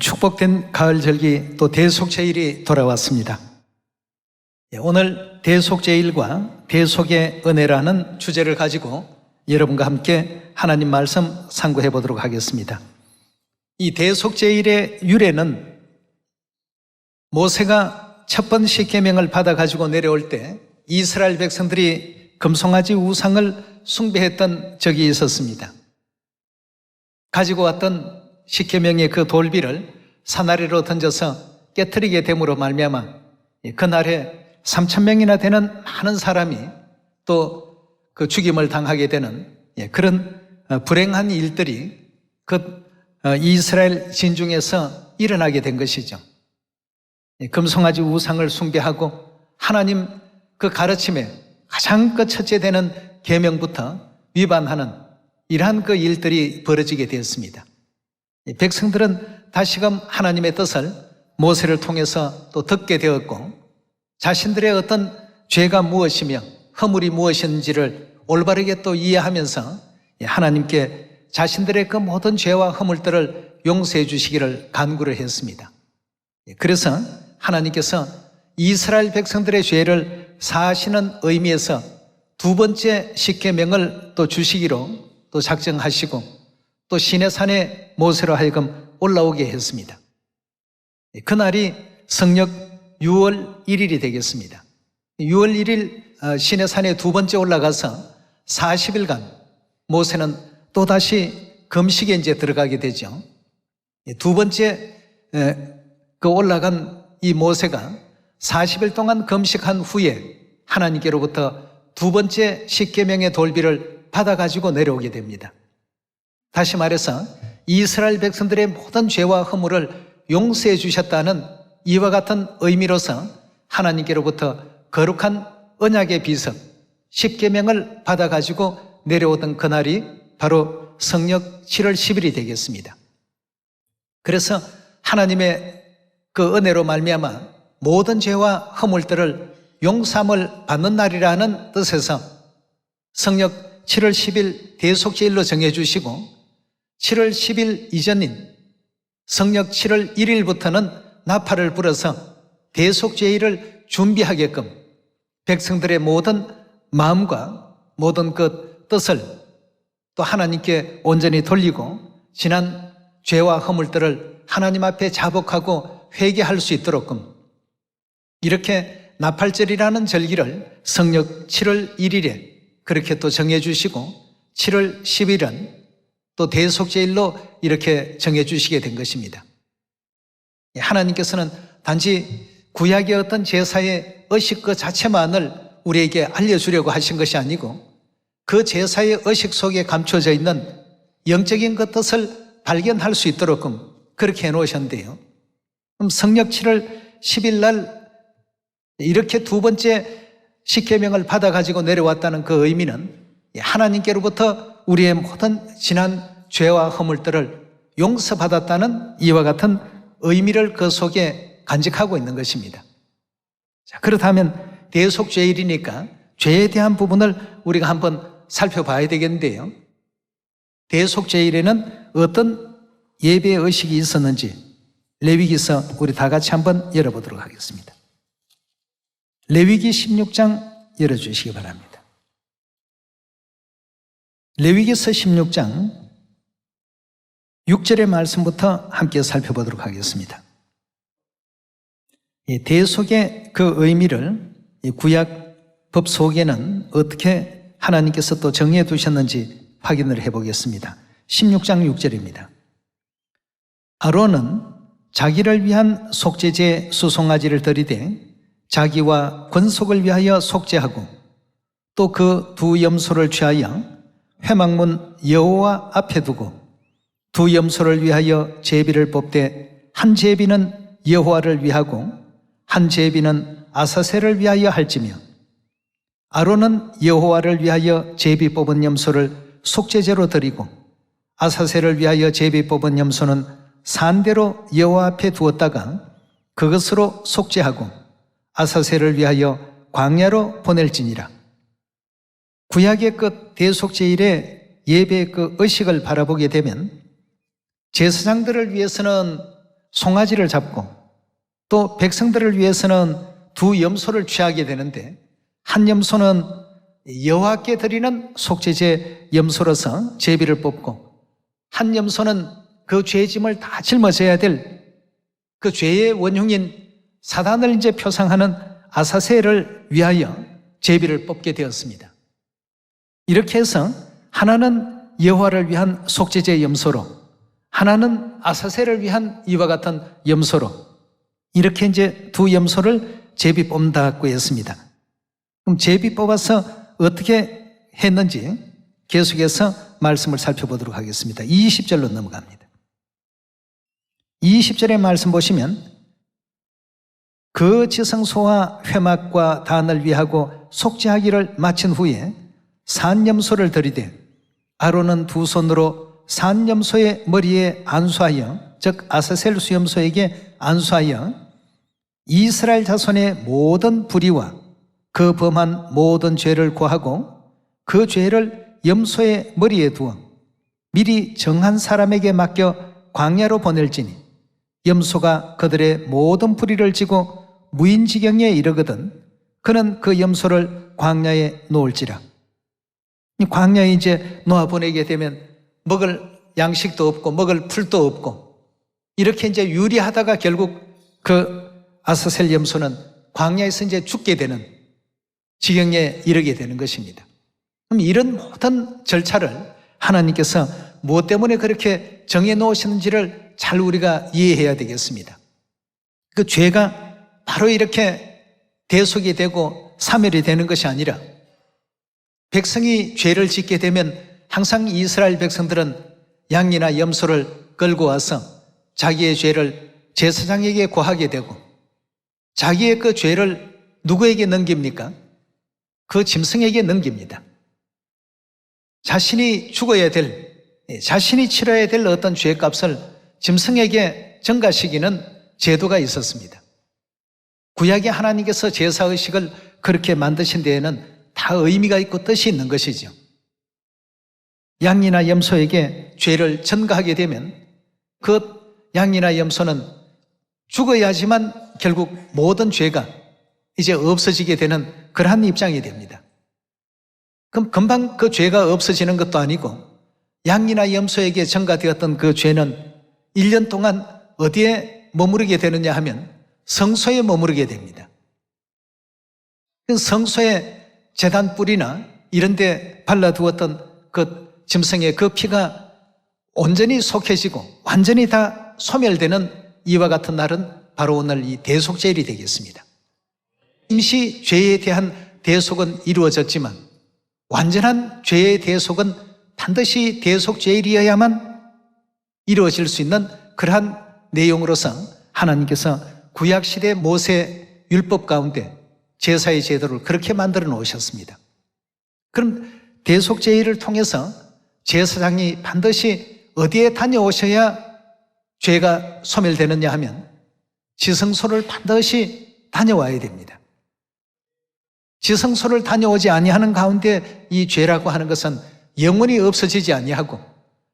축복된 가을절기 또 대속제일이 돌아왔습니다. 오늘 대속제일과 대속의 은혜라는 주제를 가지고 여러분과 함께 하나님 말씀 상고해 보도록 하겠습니다. 이 대속제일의 유래는 모세가 첫 번 십계명을 받아 가지고 내려올 때 이스라엘 백성들이 금송아지 우상을 숭배했던 적이 있었습니다. 가지고 왔던 십계명의 그 돌비를 산 아래로 던져서 깨트리게 됨으로 말미암아 그날에 3,000명이나 되는 많은 사람이 또 그 죽임을 당하게 되는 그런 불행한 일들이 그 이스라엘 진중에서 일어나게 된 것이죠. 금송아지 우상을 숭배하고 하나님 그 가르침에 가장 첫째 되는 계명부터 위반하는 이러한 그 일들이 벌어지게 되었습니다. 백성들은 다시금 하나님의 뜻을 모세를 통해서 또 듣게 되었고 자신들의 어떤 죄가 무엇이며 허물이 무엇인지를 올바르게 또 이해하면서 하나님께 자신들의 그 모든 죄와 허물들을 용서해 주시기를 간구를 했습니다. 그래서 하나님께서 이스라엘 백성들의 죄를 사하시는 의미에서 두 번째 십계명을 또 주시기로 또 작정하시고 또 시내산에 모세로 하여금 올라오게 했습니다. 그날이 성력 6월 1일이 되겠습니다. 6월 1일 시내산에 두 번째 올라가서 40일간 모세는 또다시 금식에 이제 들어가게 되죠. 두 번째 그 올라간 이 모세가 40일 동안 금식한 후에 하나님께로부터 두 번째 십계명의 돌비를 받아가지고 내려오게 됩니다. 다시 말해서 이스라엘 백성들의 모든 죄와 허물을 용서해 주셨다는 이와 같은 의미로서 하나님께로부터 거룩한 언약의 비석 십계명을 받아가지고 내려오던 그날이 바로 성력 7월 10일이 되겠습니다. 그래서 하나님의 그 은혜로 말미암아 모든 죄와 허물들을 용서함을 받는 날이라는 뜻에서 성력 7월 10일 대속제일로 정해주시고 7월 10일 이전인 성력 7월 1일부터는 나팔을 불어서 대속제일을 준비하게끔 백성들의 모든 마음과 모든 그 뜻을 또 하나님께 온전히 돌리고 지난 죄와 허물들을 하나님 앞에 자복하고 회개할 수 있도록끔 이렇게 나팔절이라는 절기를 성력 7월 1일에 그렇게 또 정해주시고 7월 10일은 또 대속제일로 이렇게 정해주시게 된 것입니다. 하나님께서는 단지 구약의 어떤 제사의 의식 그 자체만을 우리에게 알려주려고 하신 것이 아니고 그 제사의 의식 속에 감춰져 있는 영적인 그 뜻을 발견할 수 있도록끔 그렇게 해놓으셨는데요. 그럼 성력 7월 10일 날 이렇게 두 번째 십계명을 받아가지고 내려왔다는 그 의미는 하나님께로부터 우리의 모든 지난 죄와 허물들을 용서받았다는 이와 같은 의미를 그 속에 간직하고 있는 것입니다. 자, 그렇다면 대속죄일이니까 죄에 대한 부분을 우리가 한번 살펴봐야 되겠는데요. 대속죄일에는 어떤 예배 의식이 있었는지 레위기서 우리 다 같이 한번 열어보도록 하겠습니다. 레위기 16장 열어주시기 바랍니다. 레위기서 16장 6절의 말씀부터 함께 살펴보도록 하겠습니다. 이 대속의 그 의미를 이 구약 법 속에는 어떻게 하나님께서 또 정해 두셨는지 확인을 해보겠습니다. 16장 6절입니다. 아론은 자기를 위한 속죄제 수송아지를 드리되 자기와 권속을 위하여 속죄하고 또 그 두 염소를 취하여 회막문 여호와 앞에 두고 두 염소를 위하여 제비를 뽑되 한 제비는 여호와를 위하고 한 제비는 아사셀을 위하여 할지며 아론은 여호와를 위하여 제비 뽑은 염소를 속죄제로 드리고 아사셀을 위하여 제비 뽑은 염소는 산대로 여호와 앞에 두었다가 그것으로 속죄하고 아사셀을 위하여 광야로 보낼지니라. 구약의 그 대속제일의 예배의 그 의식을 바라보게 되면 제사장들을 위해서는 송아지를 잡고 또 백성들을 위해서는 두 염소를 취하게 되는데 한 염소는 여호와께 드리는 속죄제 염소로서 제비를 뽑고 한 염소는 그 죄의 짐을 다 짊어져야 될 그 죄의 원흉인 사단을 이제 표상하는 아사셀을 위하여 제비를 뽑게 되었습니다. 이렇게 해서 하나는 여호와를 위한 속죄제 염소로, 하나는 아사셀을 위한 이와 같은 염소로, 이렇게 이제 두 염소를 제비 뽑는다고 했습니다. 그럼 제비 뽑아서 어떻게 했는지 계속해서 말씀을 살펴보도록 하겠습니다. 20절로 넘어갑니다. 20절의 말씀 보시면 그 지성소와 회막과 단을 위하고 속죄하기를 마친 후에 산염소를 들이되 아론은 두 손으로 산염소의 머리에 안수하여, 즉 아사셀 수염소에게 안수하여 이스라엘 자손의 모든 불의와 그 범한 모든 죄를 고하고 그 죄를 염소의 머리에 두어 미리 정한 사람에게 맡겨 광야로 보낼지니 염소가 그들의 모든 불의를 지고 무인지경에 이르거든 그는 그 염소를 광야에 놓을지라. 광야에 이제 놓아 보내게 되면 먹을 양식도 없고 먹을 풀도 없고 이렇게 이제 유리하다가 결국 그 아사셀 염소는 광야에서 이제 죽게 되는 지경에 이르게 되는 것입니다. 그럼 이런 모든 절차를 하나님께서 무엇 때문에 그렇게 정해 놓으시는지를 잘 우리가 이해해야 되겠습니다. 그 죄가 바로 이렇게 대속이 되고 사멸이 되는 것이 아니라 백성이 죄를 짓게 되면 항상 이스라엘 백성들은 양이나 염소를 끌고 와서 자기의 죄를 제사장에게 고하게 되고 자기의 그 죄를 누구에게 넘깁니까? 그 짐승에게 넘깁니다. 자신이 죽어야 될, 자신이 치러야 될 어떤 죄값을 짐승에게 전가시키는 제도가 있었습니다. 구약의 하나님께서 제사의식을 그렇게 만드신 데에는 다 의미가 있고 뜻이 있는 것이죠. 양이나 염소에게 죄를 전가하게 되면 그 양이나 염소는 죽어야지만 결국 모든 죄가 이제 없어지게 되는 그러한 입장이 됩니다. 그럼 금방 그 죄가 없어지는 것도 아니고 양이나 염소에게 전가되었던 그 죄는 1년 동안 어디에 머무르게 되느냐 하면 성소에 머무르게 됩니다. 성소에 제단 뿔이나 이런 데 발라두었던 그 짐승의 그 피가 온전히 속해지고 완전히 다 소멸되는 이와 같은 날은 바로 오늘 이 대속제일이 되겠습니다. 임시 죄에 대한 대속은 이루어졌지만 완전한 죄의 대속은 반드시 대속제일이어야만 이루어질 수 있는 그러한 내용으로서 하나님께서 구약시대 모세 율법 가운데 제사의 제도를 그렇게 만들어 놓으셨습니다. 그럼 대속제일을 통해서 제사장이 반드시 어디에 다녀오셔야 죄가 소멸되느냐 하면 지성소를 반드시 다녀와야 됩니다. 지성소를 다녀오지 아니하는 가운데 이 죄라고 하는 것은 영원히 없어지지 아니하고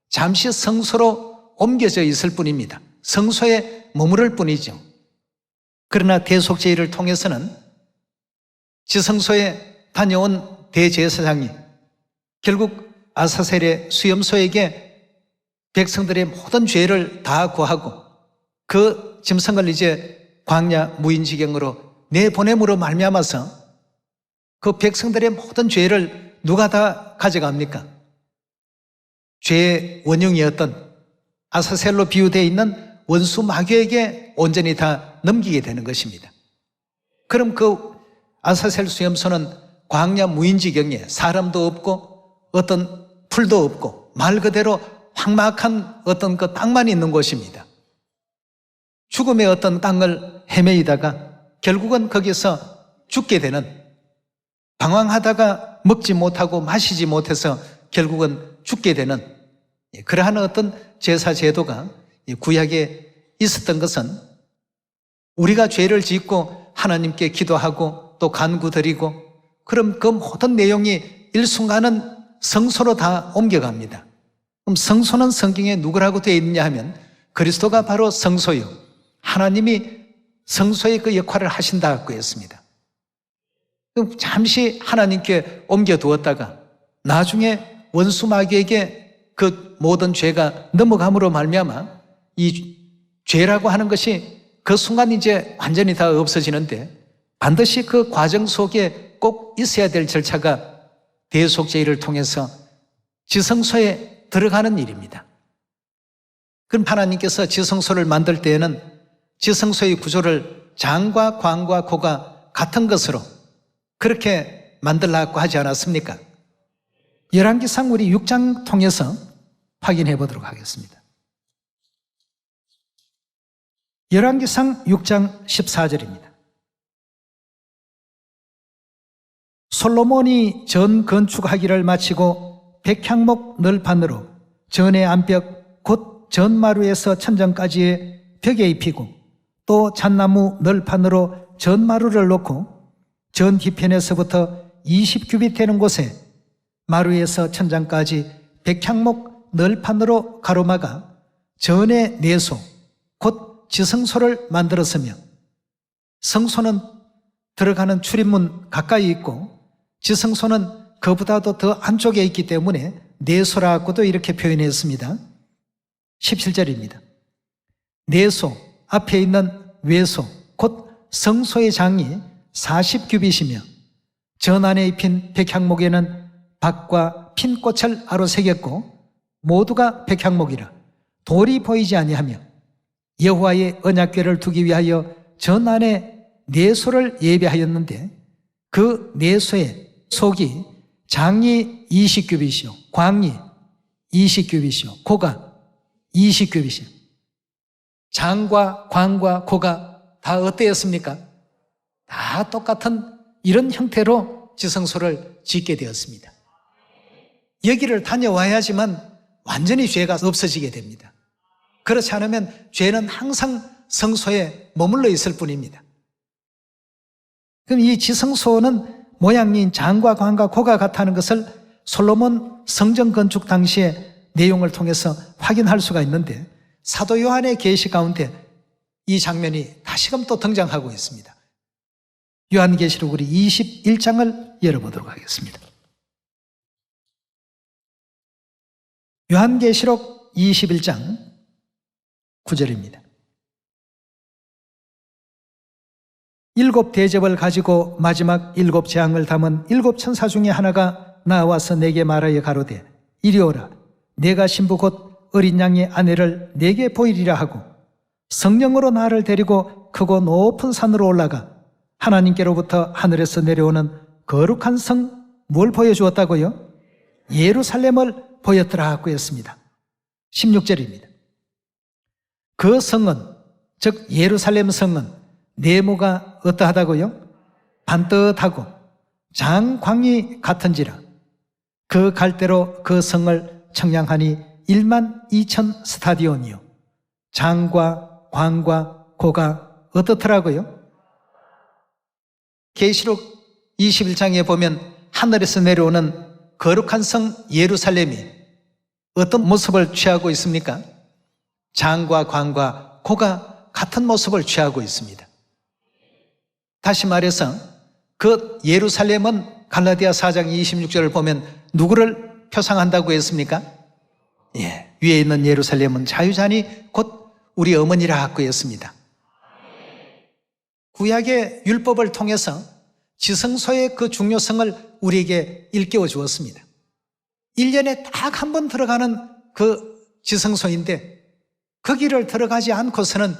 잠시 성소로 옮겨져 있을 뿐입니다. 성소에 머무를 뿐이죠. 그러나 대속제일을 통해서는 지성소에 다녀온 대제사장이 결국 아사셀의 수염소에게 백성들의 모든 죄를 다 고하고 그 짐승을 이제 광야 무인지경으로 내보냄으로 말미암아서 그 백성들의 모든 죄를 누가 다 가져갑니까? 죄의 원흉이었던 아사셀로 비유되어 있는 원수 마귀에게 온전히 다 넘기게 되는 것입니다. 그럼 그 아사셀 수염소는 광야 무인지경에 사람도 없고 어떤 풀도 없고 말 그대로 황막한 어떤 그 땅만 있는 곳입니다. 죽음의 어떤 땅을 헤매이다가 결국은 거기서 죽게 되는, 방황하다가 먹지 못하고 마시지 못해서 결국은 죽게 되는 그러한 어떤 제사 제도가 구약에 있었던 것은 우리가 죄를 짓고 하나님께 기도하고 또 간구드리고 그럼 그 모든 내용이 일순간은 성소로 다 옮겨갑니다. 그럼 성소는 성경에 누구라고 되어 있느냐 하면 그리스도가 바로 성소요 하나님이 성소의 그 역할을 하신다고 했습니다. 그럼 잠시 하나님께 옮겨두었다가 나중에 원수 마귀에게 그 모든 죄가 넘어감으로 말미암아 이 죄라고 하는 것이 그 순간 이제 완전히 다 없어지는데, 반드시 그 과정 속에 꼭 있어야 될 절차가 대속죄를 통해서 지성소에 들어가는 일입니다. 그럼 하나님께서 지성소를 만들 때에는 지성소의 구조를 장과 광과 고가 같은 것으로 그렇게 만들라고 하지 않았습니까? 열왕기상 우리 6장 통해서 확인해 보도록 하겠습니다. 열왕기상 6장 14절입니다. 솔로몬이 전 건축하기를 마치고 백향목 널판으로 전의 안벽 곧 전마루에서 천정까지의 벽에 입히고 또 잣나무 널판으로 전마루를 놓고 전 뒤편에서부터 20규빗 되는 곳에 마루에서 천장까지 백향목 널판으로 가로막아 전의 내소 곧 지성소를 만들었으며, 성소는 들어가는 출입문 가까이 있고 지성소는 그보다도 더 안쪽에 있기 때문에 내소라고도 이렇게 표현했습니다. 17절입니다. 내소 앞에 있는 외소 곧 성소의 장이 40규빗이며 전 안에 입힌 백향목에는 박과 핀꽃을 아로새겼고 모두가 백향목이라 돌이 보이지 아니하며 여호와의 언약궤를 두기 위하여 전 안에 내소를 예배하였는데 그 내소의 속이 장이 20규빗이요 광이 20규빗이요 고가 20규빗이요. 장과 광과 고가 다 어때였습니까? 다 똑같은 이런 형태로 지성소를 짓게 되었습니다. 여기를 다녀와야지만 완전히 죄가 없어지게 됩니다. 그렇지 않으면 죄는 항상 성소에 머물러 있을 뿐입니다. 그럼 이 지성소는 모양인 장과 광과 고가 같다는 것을 솔로몬 성전 건축 당시의 내용을 통해서 확인할 수가 있는데, 사도 요한의 계시 가운데 이 장면이 다시금 또 등장하고 있습니다. 요한계시록 우리 21장을 열어보도록 하겠습니다. 요한계시록 21장 9절입니다. 7 대접을 가지고 마지막 7 재앙을 담은 7 천사 중에 하나가 나와서 내게 말하여 가로되 이리 오라. 내가 신부 곧 어린 양의 아내를 내게 보이리라 하고 성령으로 나를 데리고 크고 높은 산으로 올라가 하나님께로부터 하늘에서 내려오는 거룩한 성 뭘 보여주었다고요? 예루살렘을 보였더라고 했습니다. 16절입니다. 그 성은, 즉 예루살렘 성은 네모가 어떠하다고요? 반듯하고 장광이 같은지라 그 갈대로 그 성을 청량하니 12,000 스타디온이요 장과 광과 고가 어떻더라고요? 계시록 21장에 보면 하늘에서 내려오는 거룩한 성 예루살렘이 어떤 모습을 취하고 있습니까? 장과 광과 고가 같은 모습을 취하고 있습니다. 다시 말해서 그 예루살렘은 갈라디아 4장 26절을 보면 누구를 표상한다고 했습니까? 위에 있는 예루살렘은 자유자니 곧 우리 어머니라고 했습니다. 구약의 율법을 통해서 지성소의 그 중요성을 우리에게 일깨워 주었습니다. 1년에 딱 한 번 들어가는 그 지성소인데 거기를 들어가지 않고서는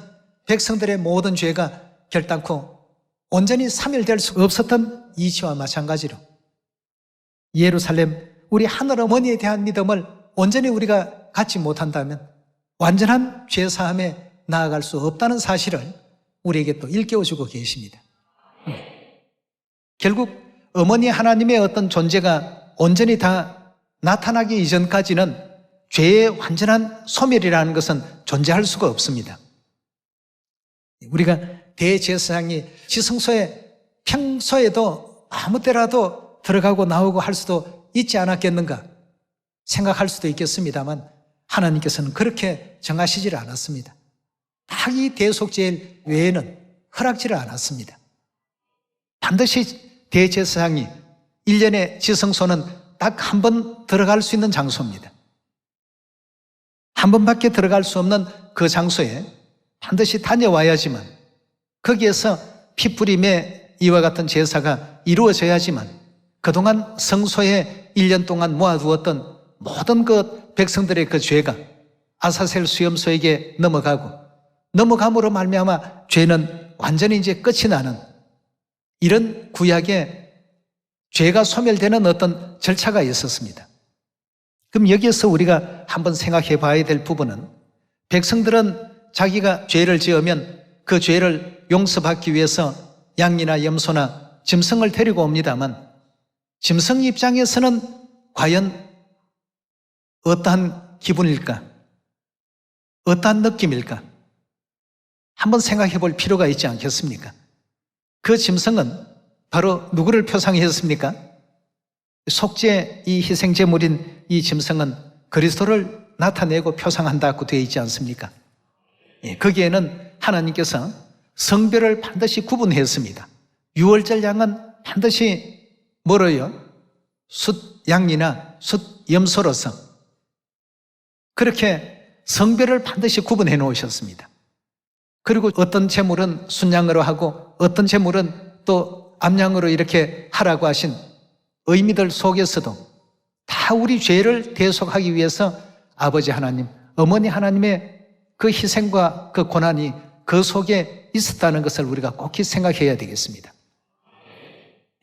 백성들의 모든 죄가 결단코 온전히 사멸될 수 없었던 이치와 마찬가지로 예루살렘 우리 하늘어머니에 대한 믿음을 온전히 우리가 갖지 못한다면 완전한 죄사함에 나아갈 수 없다는 사실을 우리에게 또 일깨워주고 계십니다. 결국 어머니 하나님의 어떤 존재가 온전히 다 나타나기 이전까지는 죄의 완전한 소멸이라는 것은 존재할 수가 없습니다. 우리가 대제사장이 지성소에 평소에도 아무 때라도 들어가고 나오고 할 수도 있지 않았겠는가 생각할 수도 있겠습니다만 하나님께서는 그렇게 정하시질 않았습니다. 딱 이 대속죄일 외에는 허락지를 않았습니다. 반드시 대제사장이 1년에 지성소는 딱 한 번 들어갈 수 있는 장소입니다. 한 번밖에 들어갈 수 없는 그 장소에 반드시 다녀와야지만, 거기에서 피뿌림의 이와 같은 제사가 이루어져야지만 그동안 성소에 1년 동안 모아두었던 모든 그 백성들의 그 죄가 아사셀 수염소에게 넘어감으로 말미암아 죄는 완전히 이제 끝이 나는, 이런 구약에 죄가 소멸되는 어떤 절차가 있었습니다. 그럼 여기에서 우리가 한번 생각해 봐야 될 부분은, 백성들은 자기가 죄를 지으면 그 죄를 용서받기 위해서 양이나 염소나 짐승을 데리고 옵니다만, 짐승 입장에서는 과연 어떠한 기분일까? 어떠한 느낌일까? 한번 생각해 볼 필요가 있지 않겠습니까? 그 짐승은 바로 누구를 표상했습니까? 속죄 이 희생제물인 이 짐승은 그리스도를 나타내고 표상한다고 되어 있지 않습니까? 거기에는 하나님께서 성별을 반드시 구분했습니다. 유월절 양은 반드시 뭐로요? 숫 양이나 숫 염소로서 그렇게 성별을 반드시 구분해 놓으셨습니다. 그리고 어떤 제물은 순양으로 하고 어떤 제물은 또 암양으로 이렇게 하라고 하신 의미들 속에서도 다 우리 죄를 대속하기 위해서 아버지 하나님, 어머니 하나님의 그 희생과 그 고난이 그 속에 있었다는 것을 우리가 꼭히 생각해야 되겠습니다.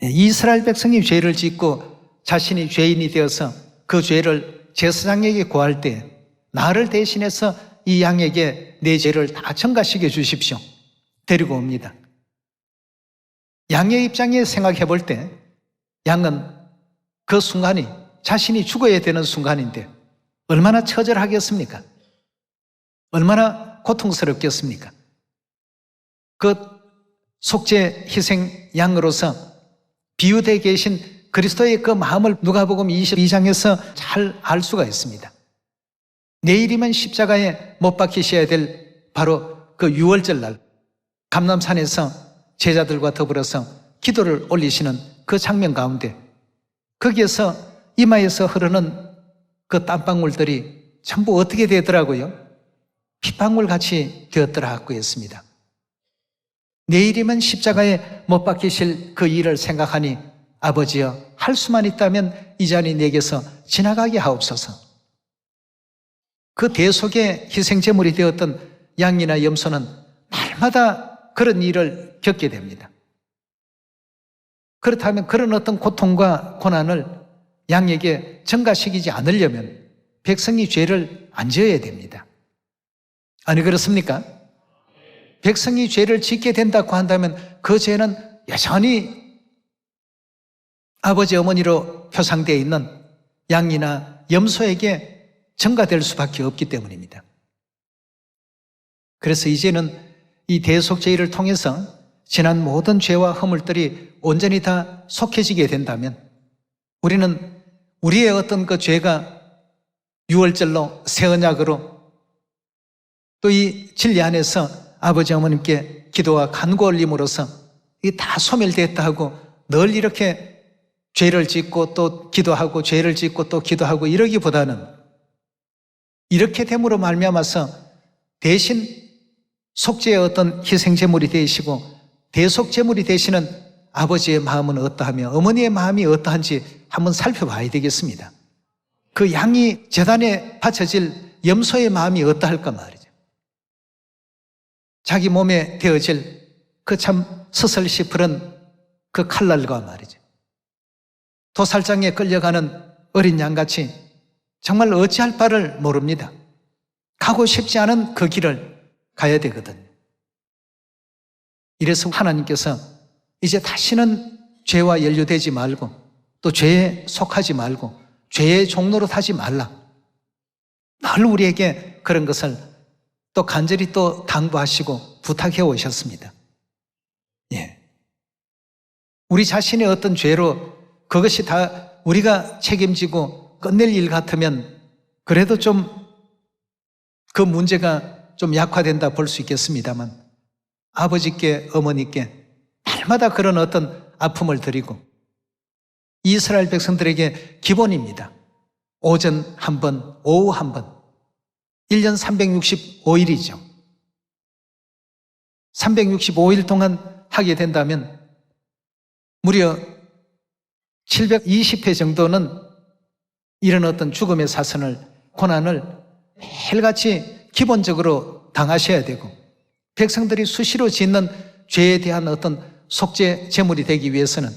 이스라엘 백성이 죄를 짓고 자신이 죄인이 되어서 그 죄를 제사장에게 고할 때, 나를 대신해서 이 양에게 내 죄를 다 전가시켜 주십시오, 데리고 옵니다. 양의 입장에 생각해 볼 때 양은 그 순간이 자신이 죽어야 되는 순간인데 얼마나 처절하겠습니까? 얼마나 고통스럽겠습니까? 그 속죄 희생 양으로서 비유되어 계신 그리스도의 그 마음을 누가복음 22장에서 잘 알 수가 있습니다. 내일이면 십자가에 못 박히셔야 될 바로 그 유월절 날 감람산에서 제자들과 더불어서 기도를 올리시는 그 장면 가운데, 거기에서 이마에서 흐르는 그 땀방울들이 전부 어떻게 되더라고요? 핏방울 같이 되었더라고 했습니다. 내일이면 십자가에 못 박히실 그 일을 생각하니 아버지여, 할 수만 있다면 이 잔이 내게서 지나가게 하옵소서. 그 대속의 희생제물이 되었던 양이나 염소는 날마다 그런 일을 겪게 됩니다. 그렇다면 그런 어떤 고통과 고난을 양에게 전가시키지 않으려면 백성이 죄를 안 지어야 됩니다. 아니 그렇습니까? 백성이 죄를 짓게 된다고 한다면 그 죄는 여전히 아버지 어머니로 표상되어 있는 양이나 염소에게 전가될 수밖에 없기 때문입니다. 그래서 이제는 이 대속죄를 통해서 지난 모든 죄와 허물들이 온전히 다 속해지게 된다면 우리는 우리의 어떤 그 죄가 유월절로 새 언약으로 또 이 진리 안에서 아버지 어머님께 기도와 간구 올림으로써 이게 다 소멸됐다 하고 늘 이렇게 죄를 짓고 또 기도하고 죄를 짓고 또 기도하고 이러기보다는 이렇게 됨으로 말미암아서 대신 속죄의 어떤 희생제물이 되시고 대속제물이 되시는 아버지의 마음은 어떠하며 어머니의 마음이 어떠한지 한번 살펴봐야 되겠습니다. 그 양이 제단에 바쳐질 염소의 마음이 어떠할까 말이죠. 자기 몸에 되어질 그 참 서슬시 푸른 그 칼날과 말이죠. 도살장에 끌려가는 어린 양같이 정말 어찌할 바를 모릅니다. 가고 싶지 않은 그 길을 가야 되거든요. 이래서 하나님께서 이제 다시는 죄와 연루되지 말고 또 죄에 속하지 말고 죄의 종로로 타지 말라. 늘 우리에게 그런 것을 또 간절히 또 당부하시고 부탁해 오셨습니다. 예. 우리 자신의 어떤 죄로 그것이 다 우리가 책임지고 끝낼 일 같으면 그래도 좀 그 문제가 좀 약화된다 볼 수 있겠습니다만 아버지께 어머니께 날마다 그런 어떤 아픔을 드리고 이스라엘 백성들에게 기본입니다. 오전 한 번, 오후 한 번. 1년 365일이죠. 365일 동안 하게 된다면 무려 720회 정도는 이런 어떤 죽음의 사선을, 고난을 매일같이 기본적으로 당하셔야 되고 백성들이 수시로 짓는 죄에 대한 어떤 속죄 제물이 되기 위해서는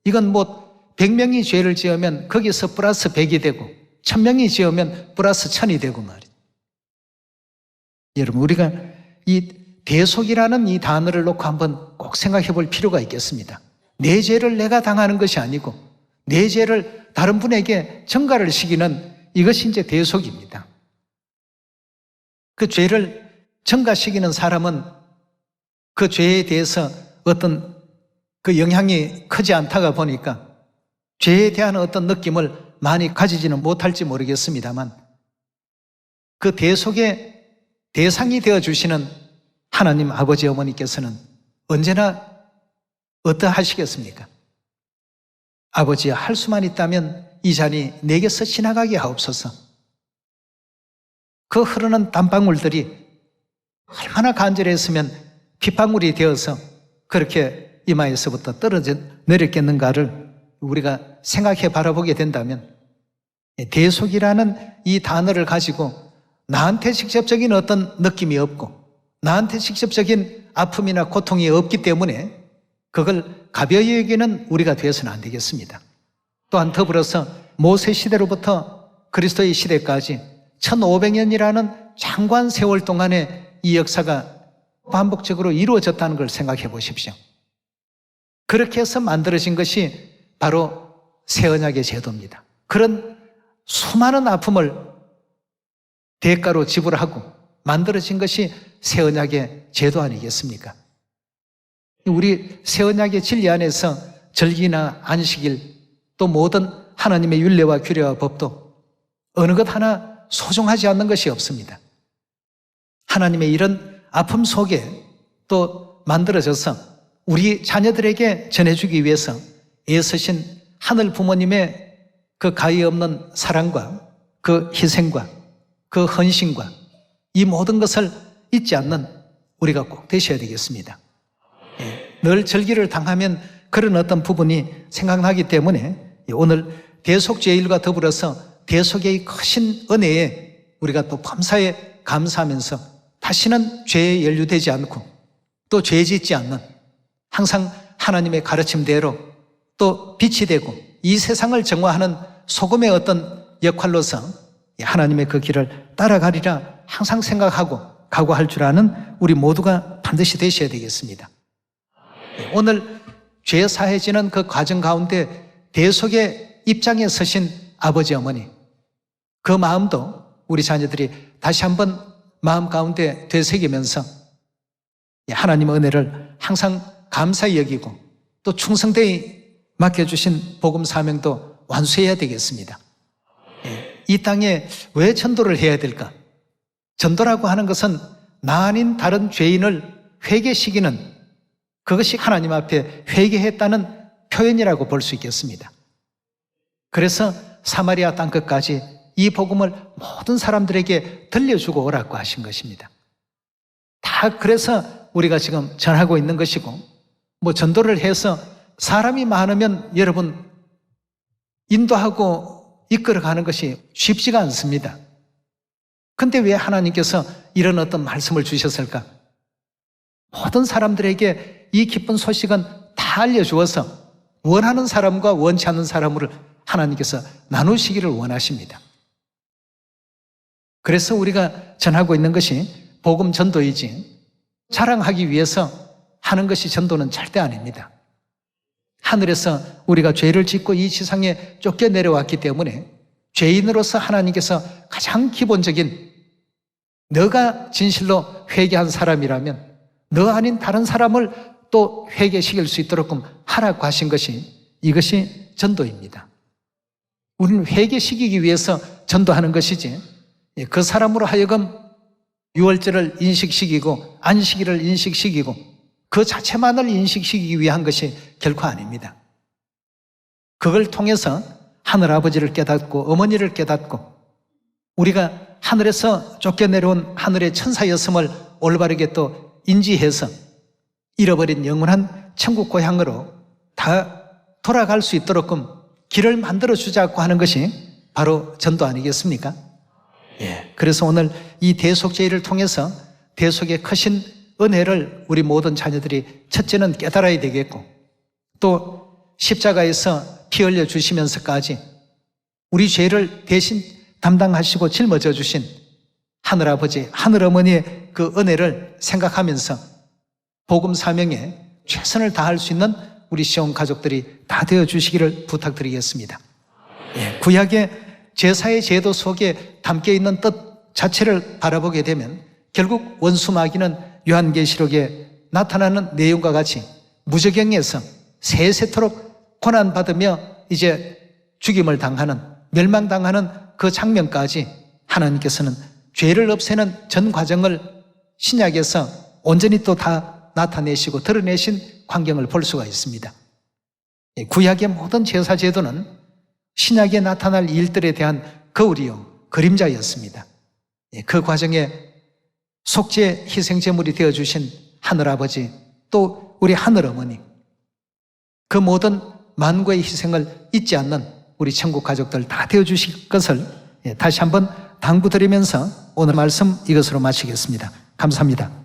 이건 뭐 100명이 죄를 지으면 거기서 플러스 100이 되고 1000명이 지으면 플러스 1000이 되고 말이죠. 여러분, 우리가 이 대속이라는 이 단어를 놓고 한번 꼭 생각해 볼 필요가 있겠습니다. 내 죄를 내가 당하는 것이 아니고 내 죄를 다른 분에게 전가를 시키는 이것이 이제 대속입니다. 그 죄를 전가시키는 사람은 그 죄에 대해서 어떤 그 영향이 크지 않다가 보니까 죄에 대한 어떤 느낌을 많이 가지지는 못할지 모르겠습니다만 그 대속의 대상이 되어주시는 하나님 아버지 어머니께서는 언제나 어떠하시겠습니까? 아버지야, 할 수만 있다면 이 잔이 내게서 지나가게 하옵소서. 그 흐르는 땀방울들이 얼마나 간절했으면 핏방울이 되어서 그렇게 이마에서부터 떨어져 내렸겠는가를 우리가 생각해 바라보게 된다면 대속이라는 이 단어를 가지고 나한테 직접적인 어떤 느낌이 없고 나한테 직접적인 아픔이나 고통이 없기 때문에 그걸 가벼이 여기는 우리가 되어서는 안 되겠습니다. 또한 더불어서 모세 시대로부터 그리스도의 시대까지 1500년이라는 장관 세월 동안에 이 역사가 반복적으로 이루어졌다는 걸 생각해 보십시오. 그렇게 해서 만들어진 것이 바로 새 언약의 제도입니다. 그런 수많은 아픔을 대가로 지불하고 만들어진 것이 새 언약의 제도 아니겠습니까? 우리 새 언약의 진리 안에서 절기나 안식일 또 모든 하나님의 율례와 규례와 법도 어느 것 하나 소중하지 않는 것이 없습니다. 하나님의 이런 아픔 속에 또 만들어져서 우리 자녀들에게 전해주기 위해서 애쓰신 하늘 부모님의 그 가히 없는 사랑과 그 희생과 그 헌신과 이 모든 것을 잊지 않는 우리가 꼭 되셔야 되겠습니다. 늘 절기를 당하면 그런 어떤 부분이 생각나기 때문에 오늘 대속죄일과 더불어서 대속의 크신 은혜에 우리가 또 범사에 감사하면서 다시는 죄에 연루되지 않고 또 죄 짓지 않는 항상 하나님의 가르침대로 또 빛이 되고 이 세상을 정화하는 소금의 어떤 역할로서 하나님의 그 길을 따라가리라 항상 생각하고 각오할 줄 아는 우리 모두가 반드시 되셔야 되겠습니다. 오늘 죄 사해지는 그 과정 가운데 대속의 입장에 서신 아버지 어머니 그 마음도 우리 자녀들이 다시 한번 마음 가운데 되새기면서 하나님의 은혜를 항상 감사히 여기고 또 충성되이 맡겨주신 복음 사명도 완수해야 되겠습니다. 이 땅에 왜 전도를 해야 될까? 전도라고 하는 것은 나 아닌 다른 죄인을 회개시키는 그것이 하나님 앞에 회개했다는 표현이라고 볼 수 있겠습니다. 그래서 사마리아 땅끝까지 이 복음을 모든 사람들에게 들려주고 오라고 하신 것입니다. 다 그래서 우리가 지금 전하고 있는 것이고 뭐 전도를 해서 사람이 많으면 여러분 인도하고 이끌어가는 것이 쉽지가 않습니다. 근데 왜 하나님께서 이런 어떤 말씀을 주셨을까? 모든 사람들에게 이 기쁜 소식은 다 알려주어서 원하는 사람과 원치 않는 사람을 하나님께서 나누시기를 원하십니다. 그래서 우리가 전하고 있는 것이 복음 전도이지 자랑하기 위해서 하는 것이 전도는 절대 아닙니다. 하늘에서 우리가 죄를 짓고 이 지상에 쫓겨 내려왔기 때문에 죄인으로서 하나님께서 가장 기본적인 너가 진실로 회개한 사람이라면 너 아닌 다른 사람을 또 회개시킬 수 있도록 하라고 하신 것이 이것이 전도입니다. 우리는 회개시키기 위해서 전도하는 것이지 그 사람으로 하여금 유월절을 인식시키고 안식일을 인식시키고 그 자체만을 인식시키기 위한 것이 결코 아닙니다. 그걸 통해서 하늘아버지를 깨닫고 어머니를 깨닫고 우리가 하늘에서 쫓겨내려온 하늘의 천사였음을 올바르게 또 인지해서 잃어버린 영원한 천국 고향으로 다 돌아갈 수 있도록끔 길을 만들어주자고 하는 것이 바로 전도 아니겠습니까? 예. 그래서 오늘 이 대속제의를 통해서 대속의 크신 은혜를 우리 모든 자녀들이 첫째는 깨달아야 되겠고 또 십자가에서 피 흘려 주시면서까지 우리 죄를 대신 담당하시고 짊어져 주신 하늘아버지, 하늘어머니의 그 은혜를 생각하면서 복음 사명에 최선을 다할 수 있는 우리 시온 가족들이 다 되어 주시기를 부탁드리겠습니다. 예, 구약의 제사의 제도 속에 담겨 있는 뜻 자체를 바라보게 되면 결국 원수 마귀는 요한계시록에 나타나는 내용과 같이 무저경에서 세세토록 고난받으며 이제 죽임을 당하는, 멸망당하는 그 장면까지 하나님께서는 죄를 없애는 전 과정을 신약에서 온전히 또 다 나타내시고 드러내신 광경을 볼 수가 있습니다. 구약의 모든 제사 제도는 신약에 나타날 일들에 대한 거울이요 그림자였습니다. 그 과정에 속죄 희생제물이 되어주신 하늘아버지 또 우리 하늘어머니 그 모든 만고의 희생을 잊지 않는 우리 천국 가족들 다 되어주실 것을 다시 한번 당부드리면서 오늘 말씀 이것으로 마치겠습니다. 감사합니다.